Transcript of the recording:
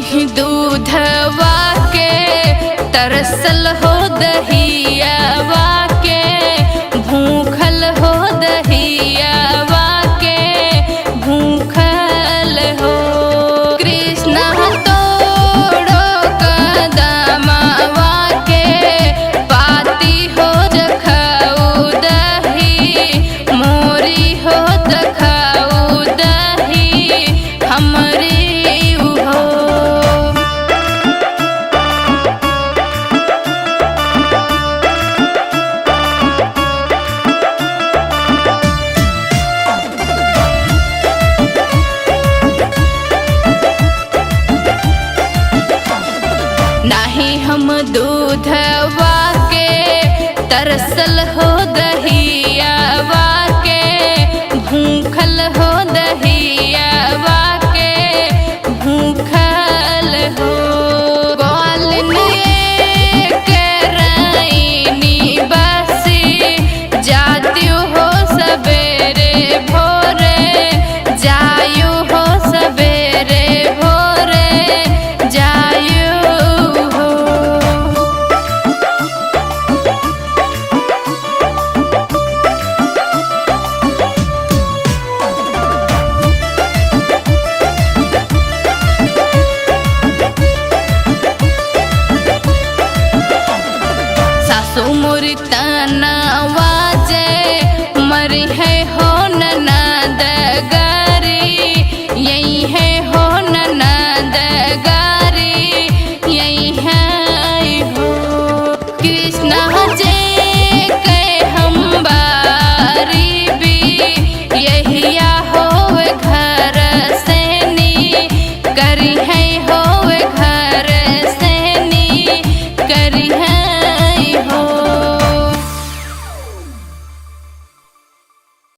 ही दूधवा के तरसल हो दहियावा के, भूखल हो दहियावा के, भूखल हो। कृष्ण तोड़ो कदमवा के, पाती हो जखाऊ दही, मोरी हो जखाऊ दही, हमरी हो। नाही हम दूधवा के तरसल हो